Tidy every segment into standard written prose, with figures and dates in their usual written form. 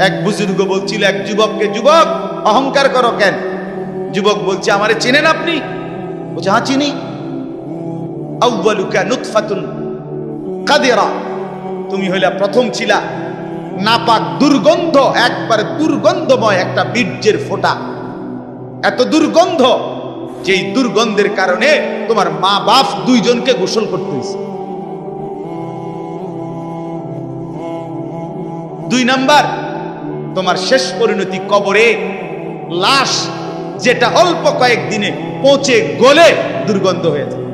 এক বুজুর্গ বলছিল এক যুবককে, যুবক অহংকার করো কেন? যুবক বলছে, আমারে চেনেন আপনি? বলছে, হ্যাঁ চিনি। আউয়ালুকা নুতফাতুন কাদিরা, তুমি হইলা প্রথম ছিলা নাপাক দুর্গন্ধ, একবারে দুর্গন্ধময় একটা বীর্যের ফোঁটা, এত দুর্গন্ধ, যেই দুর্গন্ধের কারণে তোমার মা বাপ দুইজনকে গোসল করতে হয়েছে। 2 নাম্বার, তোমার শেষ পরিণতি কবরে, লাশ যেটা অল্প কয়েকদিনে পচে গলে দুর্গন্ধ হয়ে যায়।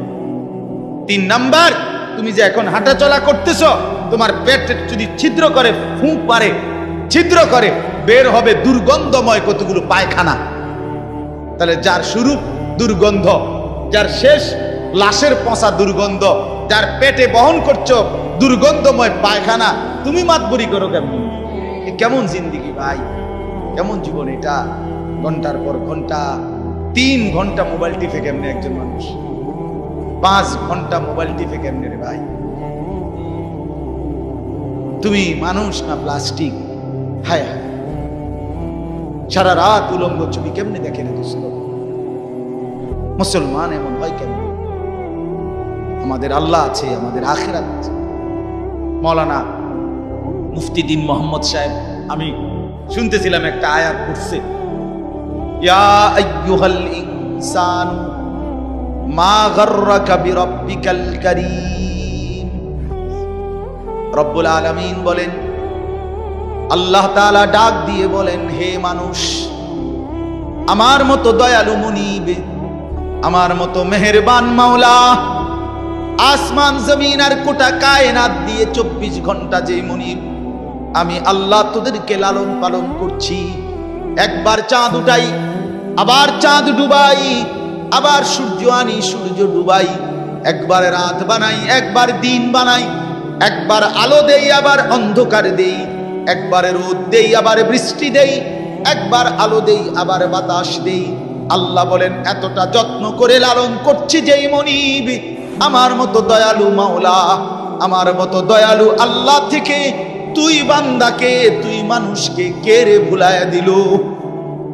3 নাম্বার, তুমি যে এখন হাঁটা চলা করতেছ, তোমার পেটে যদি ছিদ্র করে, ফুঁক পারে, ছিদ্র করে, বের হবে দুর্গন্ধময় কতগুলো পায়খানা। তাহলে যার শুরু দুর্গন্ধ, যার শেষ লাশের পচা দুর্গন্ধ, যার পেটে বহন করছো দুর্গন্ধময় পায়খানা, তুমি মাতবরি করো কেমন? কেমন জিন্দিগি ভাই, কেমন জীবন এটা? ঘন্টার পর ঘন্টা, 3 ঘন্টা মোবাইল টিপে কেমনে একজন মানুষ? 5 ঘন্টা মোবাইল টিপে কেমনে রে ভাই? তুমি মানুষ না প্লাস্টিক? হায় হায়, সারা রাত উলঙ্গ ছবি কেমনে দেখে রে দোস্ত? মুসলমান এমন হয় কেমন? আমাদের আল্লাহ আছে, আমাদের আখিরাত আছে। মৌলানা মুফতি দ্বীন মোহাম্মদ সাহেব, আমি শুনতেছিলাম একটা আয়াত পড়ছে, ইয়া আইয়ুহাল ইনসান মা গাররাকা বিরাব্বিকাল কারীম। রব্বুল আলামিন বলেন, আল্লাহ তাআলা ডাক দিয়ে বলেন, হে মানুষ, আমার মতো দয়ালু মুনিব, আমার মতো মেহেরবান মাওলা, আসমান জমিন আর গোটা কায়নাত দিয়ে 24 ঘন্টা যে মুনিব, আমি আল্লাহ তোদেরকে লালন পালন করছি। একবার চাঁদ উঠাই, আবার চাঁদ ডুবাই, আবার সূর্য আনি, সূর্য ডুবাই, একবার রাত বানাই, একবার দিন বানাই, একবার আলো দেই, আবার অন্ধকার দেই, একবার রোদ দেই, আবার বৃষ্টি দেই, একবার আলো দেই, আবার বাতাস দেই। আল্লাহ বলেন, এতটা যত্ন করে লালন করছি যেই মনিব, আমার মতো দয়ালু মাওলা, আমার মতো দয়ালু আল্লাহ থেকে তুই বান্দাকে, তুই মানুষকে কে রে ভুলায়া দিল?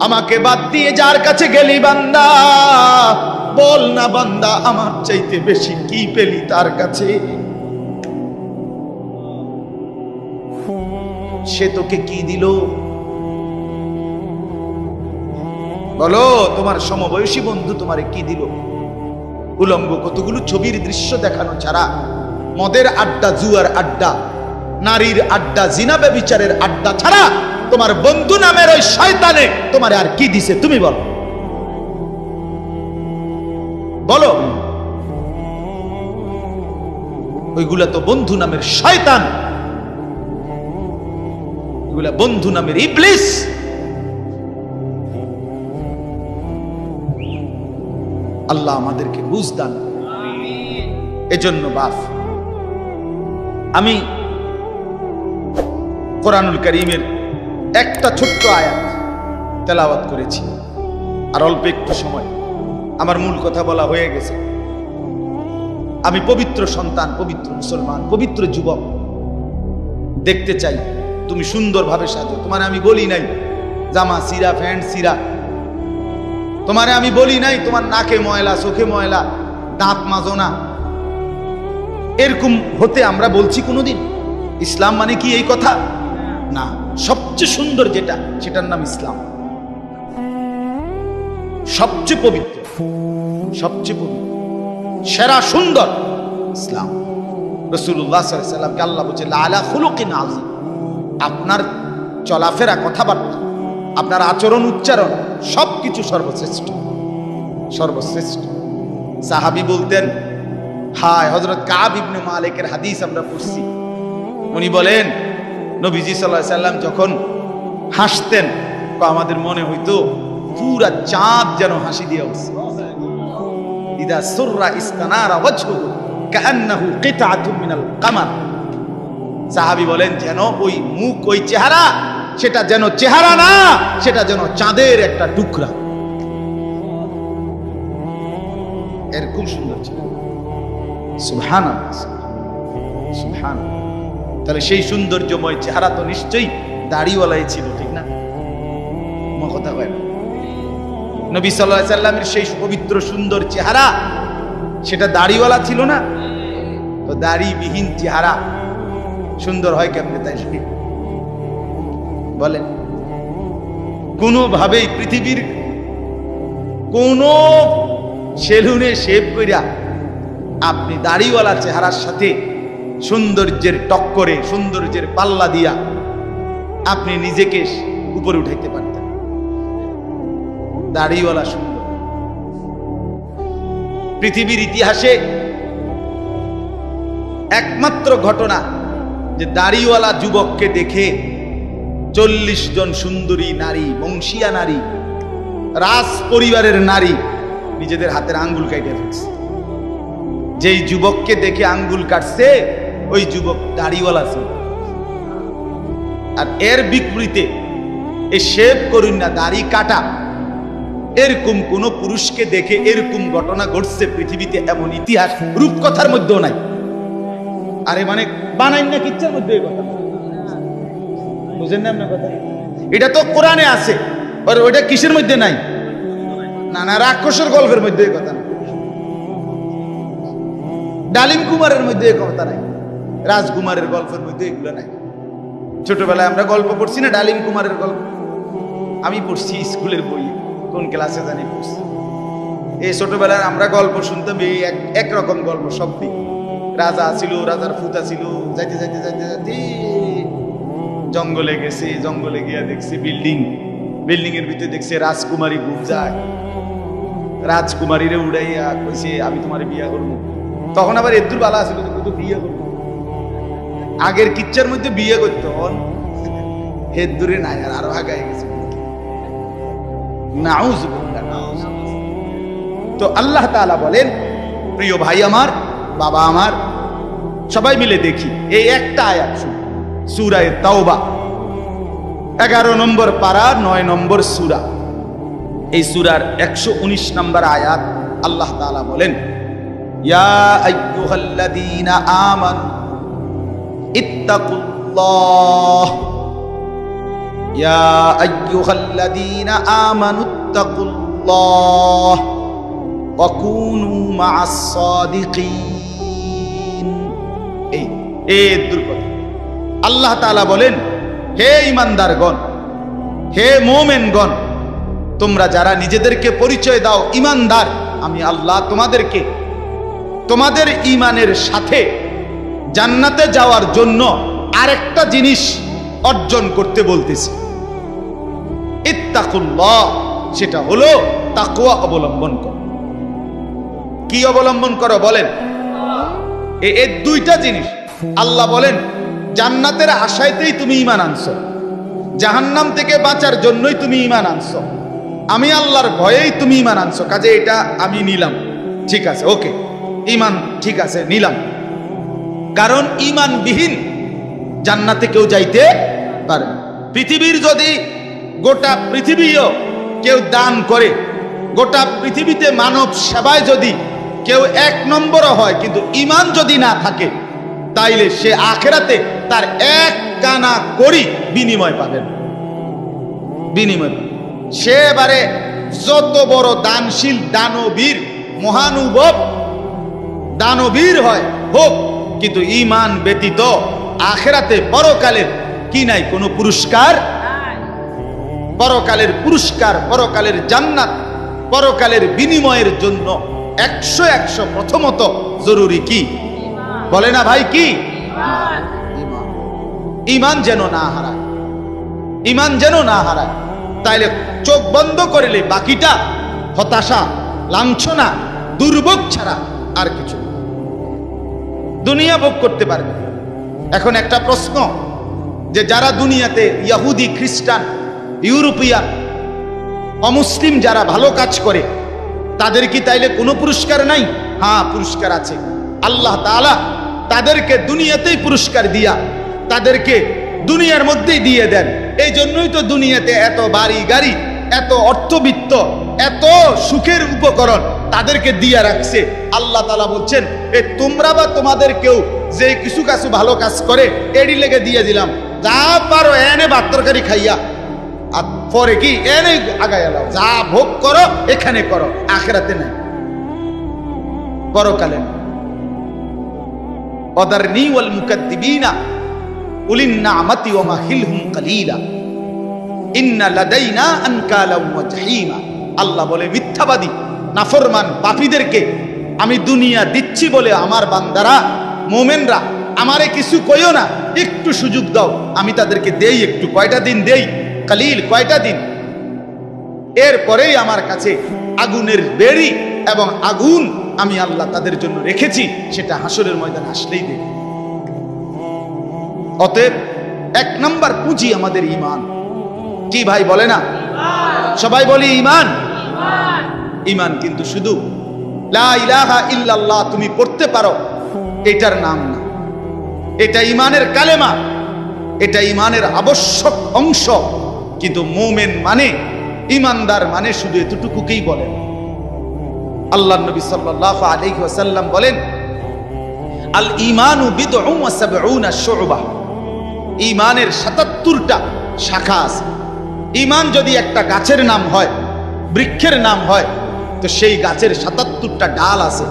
আমাকে বাদ দিয়ে যার কাছে গেলি বান্দা, বল না বান্দা, আমার চাইতে বেশি কি পেলি তার কাছে? সে তোকে কি দিল? বলো, তোমার সমবয়সী বন্ধু তোমারে কি দিল? উলঙ্গ কতগুলো ছবির দৃশ্য দেখানো ছাড়া, মদের আড্ডা, জুয়ার আড্ডা, নারীর আড্ডা, জিনা ব্যভিচারের আড্ডা ছাড়া তোমার বন্ধু নামের ওই শয়তানে তোমারে আর কি দিছে? তুমি বলো, বলো। ওইগুলা তো বন্ধু নামের শয়তান, ওইগুলা বন্ধু নামের ইবলিস। আল্লাহ আমাদেরকে বুঝ দান। এজন্য বাপ, আমি কোরআনুল কারীমের একটা ছোট্ট আয়াত তেলাওয়াত করেছি, আর অল্প একটু সময় আমার মূল কথা বলা হয়ে গেছে। আমি পবিত্র সন্তান, পবিত্র মুসলমান, পবিত্র যুবক দেখতে চাই তুমি সুন্দরভাবে সাজো। তোমার আমি বলি নাই জামা সিরা, প্যান্ট সিরা, তোমারে আমি বলি নাই তোমার নাকে ময়লা, চোখে ময়লা, দাঁত মাজো না, এরকম হতে আমরা বলছি কোনোদিন? ইসলাম মানে কি এই কথা? না, সবচেয়ে সুন্দর যেটা, সেটার নাম ইসলাম। সবচেয়ে পবিত্র, সবচেয়ে পবিত্র, সেরা সুন্দর ইসলাম। রাসূলুল্লাহ সাল্লাল্লাহু আলাইহি ওয়াসাল্লামকে আল্লাহ বলেছে লাআলা খুলুকিন আযীম। আপনার চলাফেরা, কথাবার্তা, আপনার আচরণ, উচ্চারণ সবকিছু সর্বশ্রেষ্ঠ, সর্বশ্রেষ্ঠ। সাহাবী বলতেন, হায়, হযরত কাব ইবনে মালিকের হাদিস আমরা পড়ছি, উনি বলেন নবীজি সাল্লাল্লাহু আলাইহি ওয়াসাল্লাম যখন হাসতেন, আমাদের মনে হইতো পুরা চাঁদ যেন হাসি দিয়ে উঠছে। ইদা সুররা ইস্তানারা ওয়াজহুহু কাআন্নাহু কিতআতুম মিনাল কামার। সাহাবী বলেন, যেন ওই মুখ, ওই চেহারা, সেটা যেন চেহারা না, সেটা যেন চাঁদের একটা টুকরা। এরকম সুন্দর ছিল। সুবহানাল্লাহ, সুবহানাল্লাহ। তাহলে সেই সৌন্দর্যময় চেহারা তো নিশ্চয়ই দাড়িওয়ালাই ছিল, ঠিক না? কথা কয় না? নবী সাল্লাল্লাহু আলাইহি সাল্লামের সেই পবিত্র সুন্দর চেহারা, সেটা দাড়িওয়ালা ছিল না? তো দাড়িবিহীন চেহারা সুন্দর হয় কেমনে তাইলে বলেন? কোনোভাবেই পৃথিবীর কোন সেলুনে শেভ কইরা আপনি দাড়িওয়ালা চেহারার সাথে সৌন্দর্যের টক্করে, সৌন্দর্যের পাল্লা দিয়া আপনি নিজেকে উপরে উঠাইতে পারতেন। দাড়িওয়ালা সুন্দর। পৃথিবীর ইতিহাসে একমাত্র ঘটনা যে দাড়িওয়ালা যুবককে দেখে 40 জন সুন্দরী নারী, বংশীয়া নারী, রাজ পরিবারের নারী নিজেদের হাতের আঙ্গুল কাটে ফেলছে। যেই যুবককে দেখে আঙ্গুল কাটছে ওই যুবক দাড়িওয়ালা ছিল। আর এর বিপরীতে এই শেভ করুন না, দাড়ি কাটা, এরকম কোন পুরুষকে দেখে এরকম ঘটনা ঘটছে পৃথিবীতে এমন ইতিহাস রূপকথার মধ্যেও নাই। আরে মানে বানাই না কিচ্ছার মধ্যে এই কথা, বুঝেন না আপনার কথা? এটা তো কোরআনে আছে, আর ওইটা কিসের মধ্যে নাই? না না, রাক্ষসের গল্পের মধ্যে এই কথা না, ডালিম কুমারের মধ্যে এই কথা নাই, রাজকুমারের গল্পের মধ্যে এগুলো নাই। ছোটবেলায় আমরা গল্প পড়ছি না, ডালিম কুমারের গল্প আমি পড়ছি স্কুলের বই, কোন ক্লাসে জানি পড়ছি। এই ছোটবেলায় আমরা গল্প শুনতাম, এই একরকম গল্প সবই। রাজা ছিল, রাজার ফুতা ছিল, যাইতে যাইতে যাইতে যাইতে জঙ্গলে গেছে, জঙ্গলে গিয়া দেখছে বিল্ডিং, বিল্ডিং এর ভিতরে দেখছে রাজকুমারী ঘুম যায়, রাজকুমারীরে উড়াইয়া কইছে আমি তোমার বিয়া করবো। তখন আবার এদুর বালা ছিল তো বিয়ে করবো, আগের কিচ্ছার মধ্যে বিয়ে করতো, হেদুরে নাই, আর আরো আগায় গেছে। তো আল্লাহ তাআলা বলেন, প্রিয় ভাই আমার, বাবা আমার, সবাই মিলে দেখি এই একটা আয়াত শুনুন, সূরা তাওবা 11 নম্বর পারা 9 নম্বর সূরা। এই সূরার 119 নম্বর আয়াত আল্লাহ তাআলা বলেন, ইয়া আইয়ুহাল্লাযীনা আমানু ইত্তাকুল্লাহ, ইয়া আইয়ুহাল্লাযীনা আমানু ইত্তাকুল্লাহ ওয়া কুনু মা'আস সাদিকিন। এই দুর্গত আল্লাহ তাআলা বলেন, হে ঈমানদারগণ, হে মুমিনগণ, তোমরা যারা নিজেদেরকে পরিচয় দাও ঈমানদার, আমি আল্লাহ তোমাদেরকে তোমাদের ঈমানের সাথে জান্নাতে যাওয়ার জন্য আরেকটা জিনিস অর্জন করতে বলতেছি, ইত্তাকুল্লাহ, সেটা হলো তাকওয়া অবলম্বন করো। কি অবলম্বন করো বলেন? এই দুইটা জিনিস। আল্লাহ বলেন জান্নাতের আশায়তেই তুমি ঈমান আনছো, জাহান্নাম থেকে বাঁচার জন্যই তুমি ঈমান আনছো, আমি আল্লাহর ভয়েই তুমি ঈমান আনছো, কাজে এটা আমি নিলাম, ঠিক আছে, ওকে, ঈমান ঠিক আছে, নিলাম। কারণ ঈমানবিহীন জান্নাতে কেউ যাইতে পারে না। পৃথিবীর যদি গোটা পৃথিবীও কেউ দান করে, গোটা পৃথিবীতে মানব সেবায় যদি কেউ 1 নম্বরও হয়, কিন্তু ঈমান যদি না থাকে, তাইলে সে আখিরাতে তার 1 কানা করি বিনিময় পাবেন, বিনিময়। সে এবারে যত বড় দানশীল, দানবীর, মহানুভব দানবীর হয় হোক, কিন্তু ঈমান ব্যতীত আখিরাতে পরকালের কি নাই? কোনো পুরস্কার। পরকালের পুরস্কার, পরকালের জান্নাত, পরকালের বিনিময়ের জন্য 100 প্রথমত জরুরি কি বলে না ভাই? কি? ঈমান যেন না হারায়, ঈমান যেন না হারায়। তাইলে চোখ বন্ধ করলে বাকিটা হতাশা, লাঞ্ছনা, দুর্ভোগ ছাড়া আর কিছু দুনিয়া ভোগ করতে পারবে। এখন একটা প্রশ্ন, যে যারা দুনিয়াতে ইহুদি, খ্রিস্টান, ইউরোপিয়ান, অমুসলিম যারা ভালো কাজ করে, তাদের কি তাইলে কোনো পুরস্কার নাই? হ্যাঁ, পুরস্কার আছে। আল্লাহ তাআলা তাদেরকে দুনিয়াতেই পুরস্কার দিয়া তাদেরকে দুনিয়ার মধ্যেই দিয়ে দেন। এই জন্যই তো দুনিয়াতে এত বাড়ি গাড়ি, এত অর্থবিত্ত, এত সুখের উপকরণ তাদেরকে দিয়া রাখছে। আল্লাহ তাআলা বলছেন, এ তোমরা বা তোমাদের কেউ যে কিছু ভালো কাজ করে এডি লেগে দিয়ে দিলাম, যা পারো এনে ভাত তরকারি খাইয়া, আর পরে কি এনে আগায় এলাও, যা ভোগ করো এখানে করো, আখিরাতে নাই, পরকালে না। ওয়াদারনি ওয়াল মুকাদ্দিবিনা উলিন নি'মাতি ওয়া মাহিলহুম কালিলা ইন্না লাদাইনা আনকালা ওয়া জাহিমা। আল্লাহ বলে মিথ্যাবাদী নাফরমান পাপীদেরকে আমি দুনিয়া দিচ্ছি বলে আমার বান্দারা মুমিনরা আমারে কিছু কইও না, একটু সুযোগ দাও, আমি তাদেরকে দেই একটু, কয়টা দিন দেই, কালিল কয়টা দিন, এরপরেই আমার কাছে আগুনের বেড়ি এবং আগুন আমি আল্লাহ তাদের জন্য রেখেছি, সেটা হাসরের ময়দান আসলেই দেবে। অতএব এক নাম্বার পুঁজি আমাদের ঈমান। কি ভাই বলে না? সবাই বলি ঈমান। ঈমান কিন্তু শুধু লা ইলাহা ইল্লাল্লাহ তুমি পড়তে পারো এটার নাম না, এটা ঈমানের কালেমা, এটা ঈমানের আবশ্যক অংশ। কিন্তু মুমিন মানে, ঈমানদার মানে শুধু এতটুকুকেই বলেন। আল্লাহর নবী সাল্লাল্লাহু আলাইহি ওয়াসাল্লাম বলেন, আল ঈমানু বিদউন ওয়া সাবউনা শু'বা। ঈমানের ৭৭টা শাখা আছে। ঈমান যদি একটা গাছের নাম হয়, বৃক্ষের নাম হয়, তো সেই গাছের ৭৭টা ডাল আছে।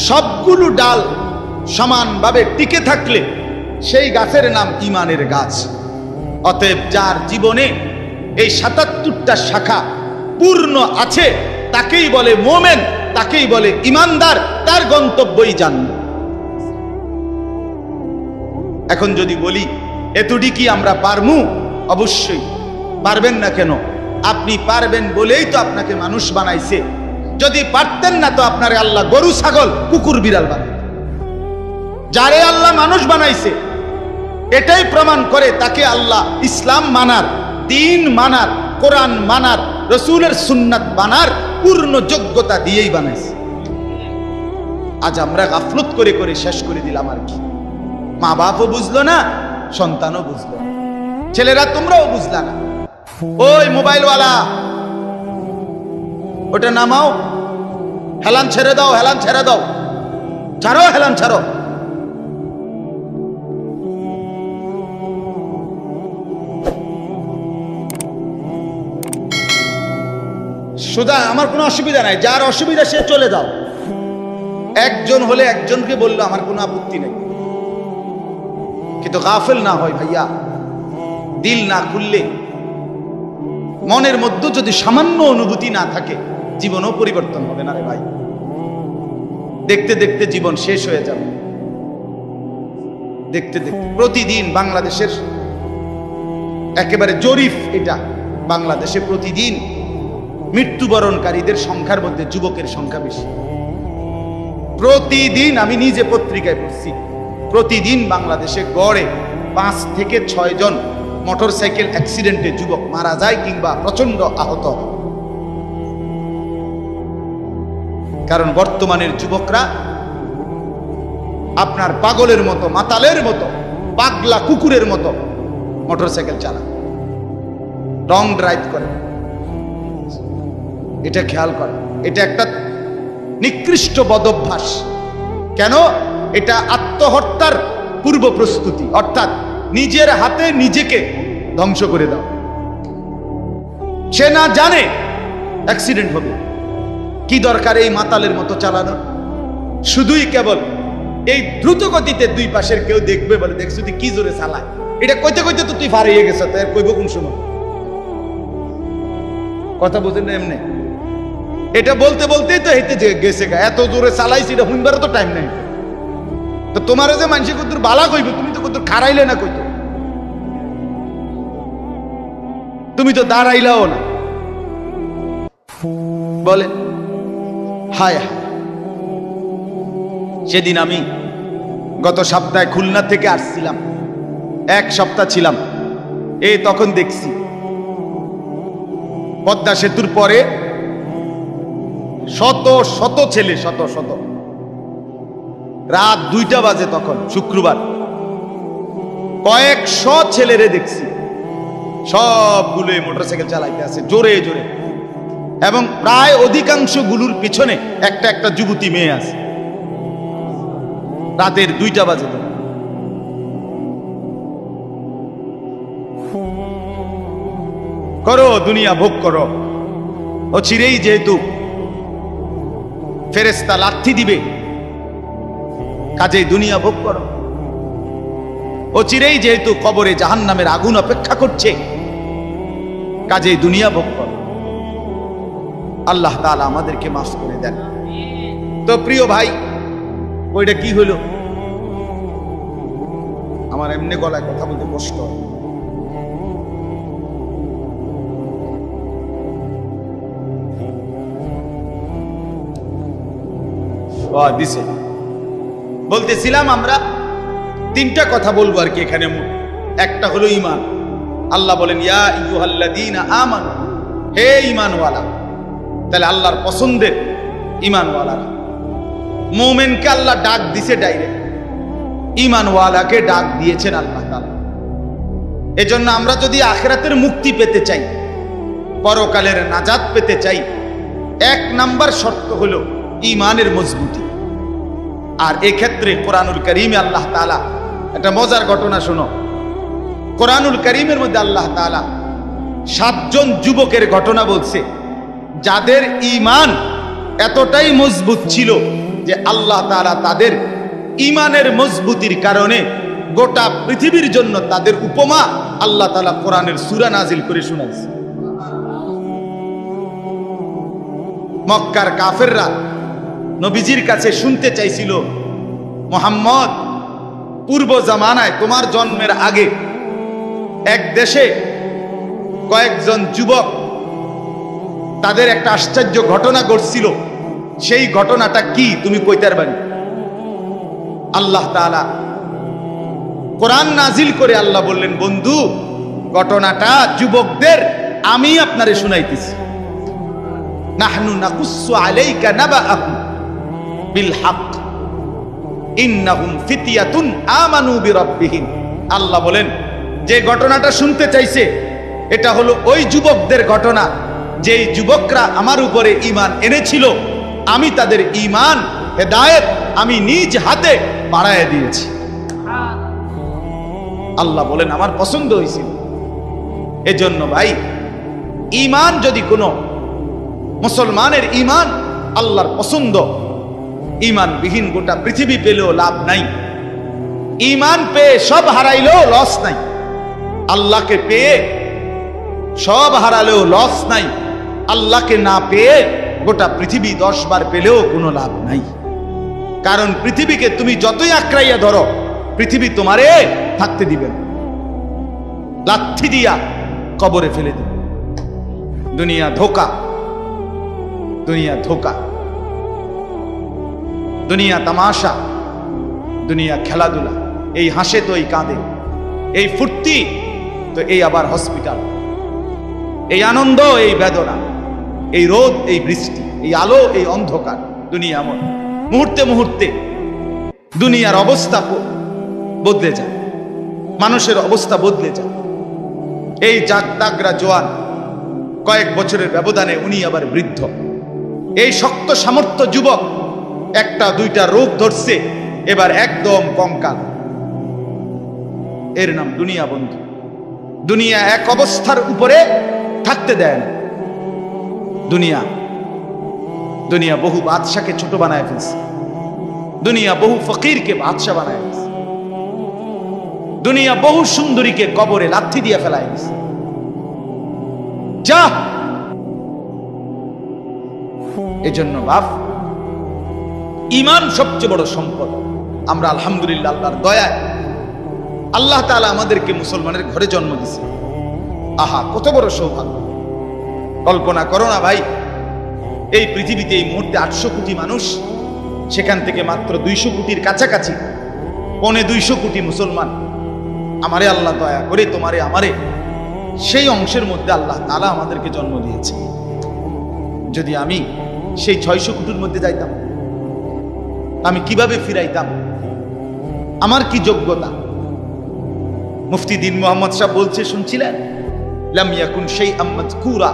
সবগুলো ডাল সমানভাবে টিকে থাকলে সেই গাছের নাম ঈমানের গাছ। অতএব যার জীবনে এই ৭৭টা শাখা পূর্ণ আছে তাকেই বলে মুমিন, তাকেই বলে ঈমানদার, তার গন্তব্যই জান্নাত। এখন যদি বলি এতটি কি আমরা পারমু? অবশ্যই পারবেন না। কেন? আপনি পারবেন বলেই তো আপনাকে মানুষ বানাইছে। যদি পারতেন না তো আপনারে আল্লাহ গরু ছাগল কুকুর বিড়াল বানাইতেন। যারে আল্লাহ মানুষ বানাইছে এটাই প্রমাণ করে তাকে আল্লাহ ইসলাম মানার, দ্বীন মানার, কোরআন মানার, রাসূলের সুন্নাত মানার পূর্ণ যোগ্যতা দিয়েই বানাইছে। আজ আমরা গাফলত করে করে শেষ করে দিলাম। আর কি, মা বাপও বুঝলো না, সন্তানও বুঝলো না, ছেলেরা তোমরাও বুঝলা না। ওই মোবাইলওয়ালা, ওটা নামাও, হেলান ছেড়ে দাও, হেলান ছেড়ে দাও, ছাড়ো, হেলান ছাড়ো। সুদা আমার কোনো অসুবিধা নাই, যার অসুবিধা সে চলে যাও। একজন হলে একজনকে বললো আমার কোনো আপত্তি নেই, কিন্তু গাফেল না হয় ভাইয়া। দিল না খুললে, মনের মধ্যে যদি সামান্য অনুভূতি না থাকে, জীবনও পরিবর্তন হবে না রে ভাই। দেখতে দেখতে জীবন শেষ হয়ে যাবে। দেখতে দেখতে প্রতিদিন বাংলাদেশের একেবারে জরিপ এটা, বাংলাদেশে প্রতিদিন মৃত্যুবরণকারীদের সংখ্যার মধ্যে যুবকের সংখ্যা বেশি। প্রতিদিন আমি নিজে পত্রিকায় পড়ছি, প্রতিদিন বাংলাদেশে গড়ে 5 থেকে 6 জন মোটরসাইকেল অ্যাক্সিডেন্টে যুবক মারা যায় কিংবা প্রচন্ড আহত। কারণ বর্তমানের যুবকরা আপনার পাগলের মতো, মাতালের মতো, পাগলা কুকুরের মতো মোটরসাইকেল চালায়, রং ড্রাইভ করে। এটা খেয়াল করে, এটা একটা নিকৃষ্ট বদভ্যাস। কেন? এটা আত্মহত্যার পূর্ব প্রস্তুতি, অর্থাৎ নিজের হাতে নিজেকে ধ্বংস করে দাও। সে না জানে অ্যাক্সিডেন্ট হবে। কি দরকার এই মাতালের মতো চালানো? শুধুই কেবল এই দ্রুত গতিতে দুই পাশের কেউ দেখবে বলে, দেখছো তুই কি জোরে চালায়, এটা কইতে কইতে তো তুই ফারিয়ে গেছ, তাই কইব কোন সময়? কথা বুঝেন না? এমনি এটা বলতে বলতেই তো হেঁটে গেছে, এত জোরে চালাইছি, এটা হুইবারও তো টাইম নাই। তো তোমার যে মানুষে কত বালা কইব, তুমি তো কত খারাইলে না, কইতো তুমি তো দাঁড়াইলাও না। বলে হায় হায়। সেদিন আমি গত সপ্তাহে খুলনা থেকে আসছিলাম, 1 সপ্তাহ ছিলাম। এই তখন দেখছি পদ্মা সেতুর পরে শত শত ছেলে, শত শত, রাত 2টা বাজে তখন শুক্রবার, কয়েকশো ছেলেরে দেখছি, সবগুলো মোটরসাইকেল চালাইতে আছে জোরে জোরে, এবং প্রায় অধিকাংশ গুলোর পিছনে একটা একটা যুবতী মেয়ে আছে। রাতের 2টা বাজে। করো, দুনিয়া ভোগ করো। ও চিরেই যেহেতু ফেরেশতা লাথি দিবে, কাজেই দুনিয়া ভোগ করো। ও চিরেই যেহেতু কবরে জাহান্নামের আগুন অপেক্ষা করছে, কাজেই দুনিয়া ভোগ করো। আল্লাহ তাআলা আমাদেরকে মাফ করে দেন। তো প্রিয় ভাই, ওইটা কি হলো? আমার এমনি গলায় কথা বলতে কষ্ট দিছে। বলতেছিলাম আমরা তিনটা কথা বলবো আর কি এখানে। একটা হলো ঈমান। আল্লাহ বলেন ইয়া আইয়ুহাল্লাযীনা আমানু, হে ঈমানওয়ালা। তাহলে আল্লাহর পছন্দের ঈমানওয়ালারা। মুমিনকে আল্লাহ ডাক দিছে ডাইরেক্ট, ঈমানওয়ালাকে ডাক দিয়েছেন আল্লাহ তাআলা। এজন্য আমরা যদি আখিরাতের মুক্তি পেতে চাই, পরকালের নাজাত পেতে চাই, এক নাম্বার শর্ত হলো ঈমানের মজবুতি। আর এক্ষেত্রে কোরআনুল কারীমে আল্লাহ তাআলা একটা মজার ঘটনা শোনো। কোরআনুল কারীমের মধ্যে আল্লাহ তাআলা 7 জন যুবকের ঘটনা বলছে, যাদের ঈমান এতটাই মজবুত ছিল যে আল্লাহ তাআলা তাদের ঈমানের মজবুতির কারণে গোটা পৃথিবীর জন্য তাদের উপমা আল্লাহ তাআলা কোরআনের সূরা নাজিল করে শোনাইছে। মক্কার কাফেররা নবীজির কাছে শুনতে চাইছিল, মুহাম্মদ, পূর্ব জামানায় তোমার জন্মের আগে এক দেশে কয়েকজন যুবক, তাদের একটা আশ্চর্য ঘটনা ঘটছিল, সেই ঘটনাটা কি তুমি কইতে পারবে? আল্লাহ তাআলা কোরআন নাজিল করে আল্লাহ বললেন, বন্ধু, ঘটনাটা যুবকদের আমি আপনারে শুনাইতেছি। নাহনু নাকুসু আলাইকা নাবাআহুম বিল হক ইন্নাহুম ফিতয়াতুন আমানু বিরাব্বিহিম। আল্লাহ বলেন, যে ঘটনাটা শুনতে চাইছে এটা হলো ওই যুবকদের ঘটনা, যেই যুবকরা আমার উপরে ঈমান এনেছিল, আমি তাদের ঈমান হেদায়েত আমি নিজ হাতে বাড়ায় দিয়েছি। আল্লাহ বলেন আমার পছন্দ হয়েছিল। এজন্য ভাই, ঈমান যদি কোনো মুসলমানের ঈমান আল্লাহর পছন্দ, ঈমানবিহীন গোটা পৃথিবী পেলেও লাভ নাই। ঈমান পেয়ে সব হারাইলেও লস নাই। আল্লাহকে পেয়ে সব হারালেও লস নাই। আল্লাহকে না পেয়ে গোটা পৃথিবী 10 বার পেলেও কোনো লাভ নাই। কারণ পৃথিবীকে তুমি যতই আঁকড়াইয়া ধরো, পৃথিবী তোমারে থাকতে দিবে না, লাথি দিয়া কবরে ফেলে দিবে। দুনিয়া ধোকা, দুনিয়া ধোকা, দুনিয়া তামাশা, দুনিয়া খেলাধুলা। এই হাসে তো এই কাঁদে, এই ফুর্তি তো এই আবার হসপিটাল, এই আনন্দ এই বেদনা, এই রোদ এই বৃষ্টি, এই আলো এই অন্ধকার। দুনিয়া এমন, মুহূর্তে মুহূর্তে দুনিয়ার অবস্থা বদলে যায়, মানুষের অবস্থা বদলে যায়। এই জাগতাগরা জোয়ান, কয়েক বছরের ব্যবধানে উনি আবার বৃদ্ধ। এই শক্ত সামর্থ্য যুবক, একটা দুইটা রোগ ধরছে, এবার একদম কঙ্কাল। এর নাম দুনিয়া বন্ধু। দুনিয়া এক অবস্থার উপরে থাকতে দেয় না। দুনিয়া দুনিয়া বহু বাদশাকে ছোট বানায় ফেলছে। দুনিয়া বহু ফকিরকে বাদশা বানায় ফেলছে। দুনিয়া বহু সুন্দরীকে কবরে লাথি দিয়ে ফেলায় ফেলছে। যা, এজন্য বাপ, ঈমান সবচেয়ে বড় সম্পদ। আমরা আলহামদুলিল্লাহ আল্লাহর দয়ায় আল্লাহ তাআলা আমাদেরকে মুসলমানের ঘরে জন্ম দিয়েছে। আহা, কত বড় সৌভাগ্য! কল্পনা করো না ভাই, এই পৃথিবীতে এই মুহূর্তে 800 কোটি মানুষ, সেখান থেকে মাত্র 200 কোটির কাছাকাছি, 250 কোটি মুসলমান। আমারে আল্লাহ দয়া করে তোমারে আমারে সেই অংশের মধ্যে আল্লাহ তাআলা আমাদেরকে জন্ম দিয়েছে। যদি আমি সেই 600 কোটির মধ্যে যাইতাম, আমি কিভাবে ফিরাইতাম? আমার কি যোগ্যতা? মুফতি দ্বীন মুহাম্মদ সাহেব বলছে, শুনছিলেন, লাম ইয়াকুন শাইআম মাযকুরা।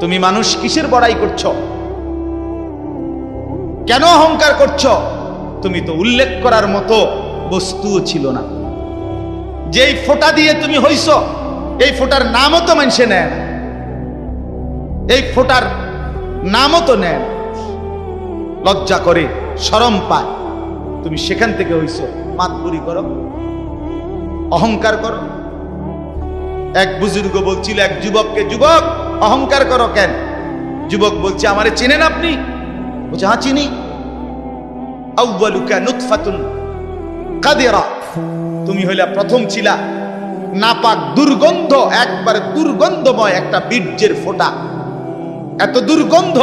তুমি মানুষ কিসের বড়াই করছো? কেন অহংকার করছো? তুমি তো উল্লেখ করার মতো বস্তুও ছিল না। যেই ফোঁটা দিয়ে তুমি হইছো, এই ফোটার নামও তো মানুষে নেয় না, এই ফোটার নামও তো নেয় না। লজ্জা করে, শরম পায়। তুমি সেখান থেকে হইছো, মাতবুরি করো, অহংকার করো। এক বুজুর্গ বলছিল এক যুবককে, যুবক অহংকার করো কেন? যুবক বলছে, আমারে চেনেন আপনি? বলছে, হ্যাঁ চিনি। আউয়ালুকা নুতফাতুন কাদিরা, তুমি হইলা প্রথম ছিলা নাপাক দুর্গন্ধ, একবারে দুর্গন্ধময় একটা বীর্যের ফোঁটা। এত দুর্গন্ধ,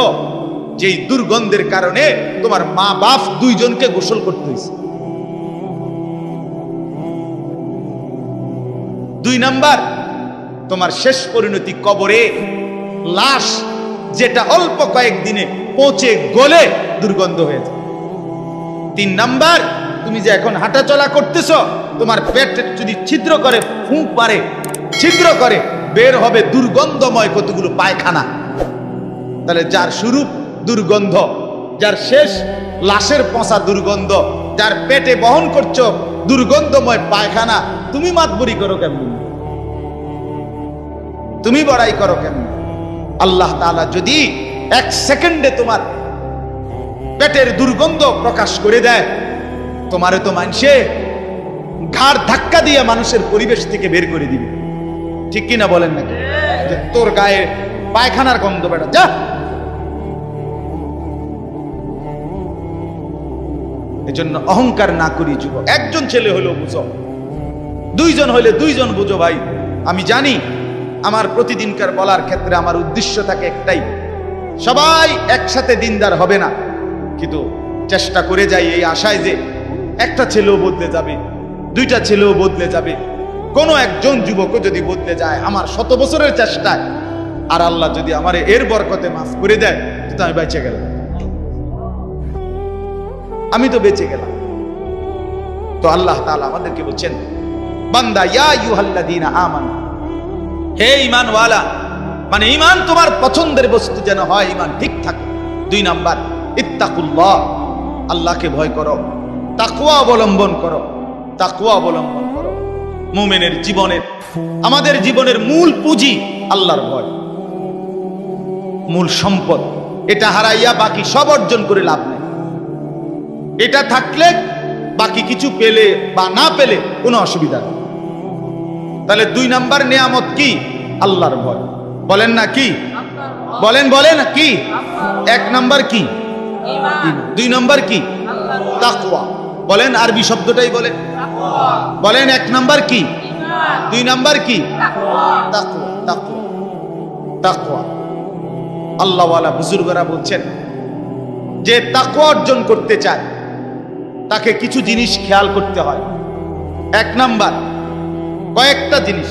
যেই দুর্গন্ধের কারণে তোমার মা বাপ দুইজনকে গোসল করতে হয়েছে। 2 নাম্বার, তোমার শেষ পরিণতি কবরে, লাশ যেটা অল্প কয়েকদিনে পচে গলে দুর্গন্ধ হয়েছে। 3 নাম্বার, তুমি যে এখন হাঁটা চলা করতেছ, তোমার পেট যদি ছিদ্র করে, ফুঁক পারে, ছিদ্র করে, বের হবে দুর্গন্ধময় কতগুলো পায়খানা। তাহলে যার শুরু দুর্গন্ধ, যার শেষ লাশের পচা দুর্গন্ধ, যার পেটে বহন করছো দুর্গন্ধময় পায়খানা, তুমি মাতবরি করো কেমন? তুমি বড়াই করো কেন? আল্লাহ তাআলা যদি 1 সেকেন্ডে তোমার পেটের দুর্গন্ধ প্রকাশ করে দেয়, তোমারে তো মানুষে ঘাড় ধাক্কা দিয়ে মানুষের পরিবেশ থেকে বের করে দিবে। ঠিক কিনা বলেন নাকি? যে তোর গায়ে পায়খানার গন্ধ, বেটা যা। এজন্য অহংকার না করি যুবক। একজন ছেলে হলেও বুঝো, 2 জন হইলে 2 জন বুঝো। ভাই আমি জানি আমার প্রতিদিনকার বলার ক্ষেত্রে আমার উদ্দেশ্য থাকে একটাই, সবাই একসাথে দিনদার হবে না, কিন্তু চেষ্টা করে যাই এই আশায় যে একটা ছেলেও বদলে যাবে, 2টা ছেলেও বদলে যাবে, কোনো একজন যুবকও যদি বদলে যায় আমার 100 বছরের চেষ্টায়, আর আল্লাহ যদি আমারে এর বরকতে মাফ করে দেয়, তো আমি বেঁচে গেলাম, আমি তো বেঁচে গেলাম। তো আল্লাহ তাআলা আমাদেরকে বলছেন, বান্দা ইয়া আইয়ুহাল্লাযীনা আমানু, হে ঈমানওয়ালা, মানে ঈমান তোমার পছন্দের বস্তু যেন হয়, ঈমান ঠিক থাকে। 2 নাম্বার, ইত্তাকুল্লাহ, আল্লাহকে ভয় করো, তাকওয়া অবলম্বন করো, তাকওয়া অবলম্বন করো। মুমিনের জীবনের, আমাদের জীবনের মূল পুঁজি আল্লাহর ভয়, মূল সম্পদ। এটা হারাইয়া বাকি সব অর্জন করে লাভ নেই। এটা থাকলে বাকি কিছু পেলে বা না পেলে কোনো অসুবিধা নেই। তাহলে 2 নাম্বার নিয়ামত কি? আল্লাহর ভয়। বলেন না কি? বলেন বলেন কি? 1 নাম্বার কি? ঈমান। 2 নাম্বার কি? তাকওয়া। বলেন আরবি শব্দটাই বলেন, বলেন 1 নাম্বার কি? ঈমান। 2 নাম্বার কি? তাকওয়া। তাকওয়া, তাকওয়া, তাকওয়া। আল্লাহওয়ালা বুজুর্গরা বলছেন, যে তাকওয়া অর্জন করতে চায় তাকে কিছু জিনিস খেয়াল করতে হয়। 1 নাম্বার, কয়েকটা জিনিস।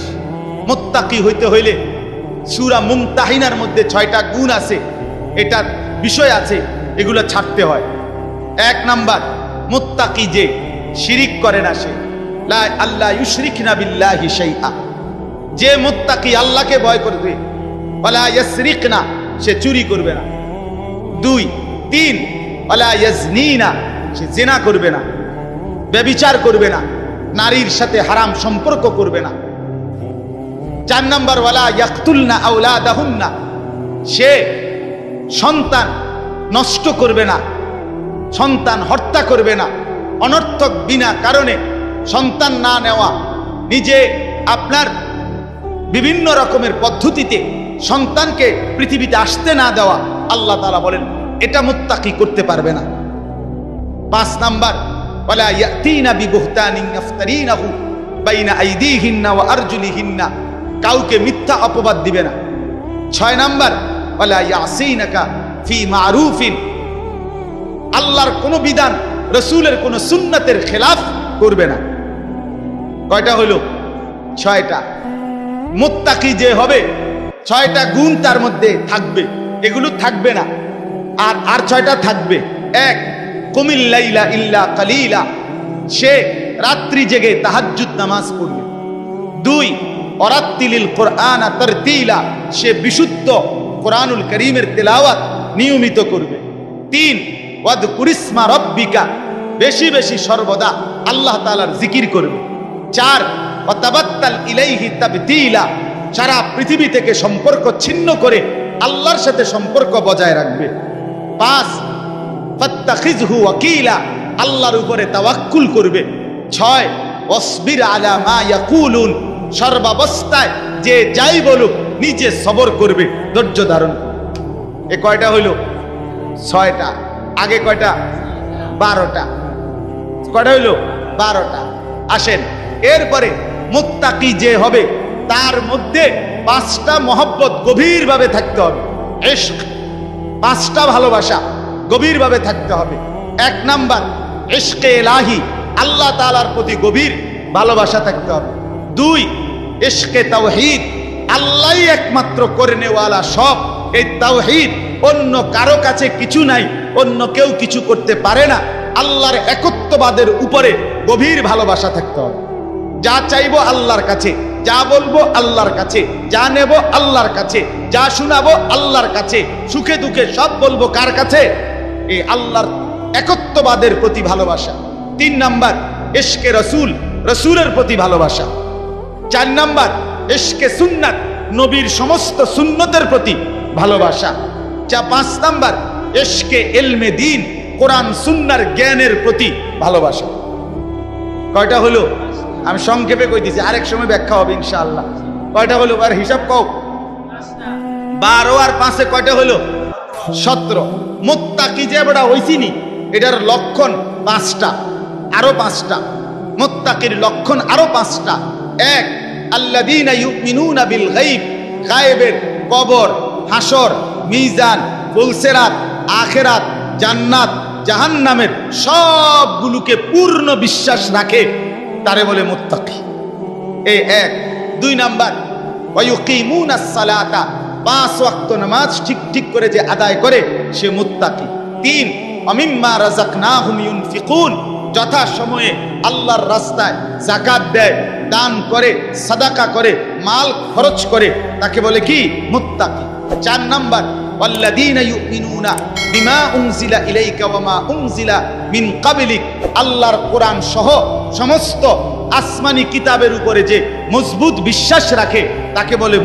মুত্তাকি হইতে হইলে সূরা মুমতাহিনার মধ্যে 6টা গুণ আছে, এটা বিষয় আছে, এগুলো ছাড়তে হয়। 1 নাম্বার, মুত্তাকি যে শিরিক করে না, সে লা আল্লাহ ইউশরিকনা বিল্লাহি শাইআ, যে মুত্তাকি আল্লাহকে ভয় করবে, ওয়ালা ইয়াসরিকনা, সে চুরি করবে না। 2, 3, ওয়ালা ইয়াজনিনা, সে জিনা করবে না, ব্যভিচার করবে না, নারীর সাথে হারাম সম্পর্ক করবে না। 4 নাম্বার, ওয়ালা ইয়াকতুলনা আওলাদাহুন্না, সে সন্তান নষ্ট করবে না, সন্তান হত্যা করবে না, অনর্থক বিনা কারণে সন্তান না নেওয়া, নিজে আপনার বিভিন্ন রকমের পদ্ধতিতে সন্তানকে পৃথিবীতে আসতে না দেওয়া, আল্লাহ তাআলা বলেন এটা মুত্তাকি করতে পারবে না। 5 নাম্বার, ওয়ালা ইয়াতিনা বিবুহতানিন ইফতারিনাহু বাইনা আইদিহিন্না ওয়া আরজুলিহিন্না, কাউকে মিথ্যা অপবাদ দিবে না। 6 নাম্বার, ওয়ালা ইয়াসিনাকা ফি মারুফিন, আল্লাহর কোন বিধান, রাসূলের কোন সুন্নাতের খেলাফ করবে না। কয়টা হলো? 6টা। মুত্তাকি যে হবে 6টা গুণ তার মধ্যে থাকবে, এগুলো থাকবে না। আর 6টা থাকবে। 1, কুমিল লাইলা ইল্লা কালিলা, সে রাত্রি জেগে তাহাজ্জুদ নামাজ পড়বে। 2, ওয়ারাত্তিলিল কুরআনা তারতিলা, সে বিশুদ্ধ কোরআনুল কারীমের তেলাওয়াত নিয়মিত করবে। 3, ওয়াদকুরিসমা রাব্বিকা, বেশি বেশি সর্বদা আল্লাহ তাআলার জিকির করবে। 4, ওয়াতাবাত্তাল ইলাইহি তাবতিলা, সারা পৃথিবী থেকে সম্পর্ক ছিন্ন করে আল্লাহর সাথে সম্পর্ক বজায় রাখবে। 5 ফাত্তাখিযহু ওয়াকিলা, আল্লাহর উপরে তাওয়াক্কুল করবে। 6 ওয়াসবির আলা মা ইয়াকুলুন, সর্বাবস্থায় যে যাই বলুক নিজে সবর করবে, ধৈর্য ধারণ করবে। এ কয়টা হইল? 6টা। আগে কয়টা? 12টা। কয়টা হইল? 12টা। আসেন, এরপরে মুত্তাকি যে হবে তার মধ্যে 5টা মহব্বত গভীরভাবে থাকতে হবে। ইশক, 5টা ভালোবাসা গভীরভাবে থাকতে হবে। 1 নাম্বার ইশকে ইলাহি, আল্লাহ তাআলার প্রতি গভীর ভালোবাসা থাকতে হবে। 2 ইশকে তাওহীদ, আল্লাহই একমাত্র করেনেওয়ালা সব। এই তাওহীদ, অন্য কারো কাছে কিছু নাই, অন্য কেউ কিছু করতে পারে না। আল্লাহর একত্ববাদের উপরে গভীর ভালোবাসা থাকতে হবে। যা চাইবো আল্লাহর কাছে, যা বলবো আল্লাহর কাছে, যা নেব আল্লাহর কাছে, যা শোনাবো আল্লাহর কাছে, সুখে দুঃখে সব বলবো কার কাছে? এই আল্লাহর একত্ববাদের প্রতি ভালোবাসা। 3 নাম্বার ইশকে রসুল, রসুলের প্রতি ভালোবাসা। 4 নাম্বার ইশকে সুন্নাত, নবীর সমস্ত সুন্নতের প্রতি ভালোবাসা। 5 নাম্বার ইশকে ইলমে দ্বীন, কোরআন সুন্নাহর জ্ঞানের প্রতি ভালোবাসা। কয়টা হলো? আমি সংক্ষেপে কই দিছি, আরেক সময় ব্যাখ্যা হবে ইনশাআল্লাহ। কয়টা হলো? আর হিসাব কও। 12 আর 5 কয়টা হলো? 17। মুত্তাকি যে বড় হইছিনি, এটার লক্ষণ 5টা, আরো 5টা। মুত্তাকির লক্ষণ আরো 5টা। 1 আল্লাযীনা ইউমিনুনা বিল গায়ব, গায়েবের, কবর, হাসর, মিজান, ফুলসিরাত, আখিরাত, জান্নাত, জাহান্নামের সবগুলোকে পূর্ণ বিশ্বাস রাখে, তারে বলে মুত্তাকি। এই 1। 2 নাম্বার ওয়ায়ুকিমুনাস সালাতা, 5 ওয়াক্ত নামাজ ঠিক করে যে আদায় করে সে মুত্তাকি। 3 ওয়ামিম্মা রাযাকনাহুম ইউনফিকুন, যথা সময়ে আল্লাহর রাস্তায় যাকাত দেয়, দান করে, সাদাকা করে, মাল খরচ করে, তাকে বলে কি? মুত্তাকি। 4 নাম্বার ওয়াল্লাযীনা ইউমিনুনা বিমা উনজিলা ইলাইকা ওয়া মা উনজিলা মিন ক্বাবলিক, আল্লাহর কোরআন সহ সমস্ত আসমানি কিতাবের উপরে যে মজবুত বিশ্বাস রাখে তাকে বলে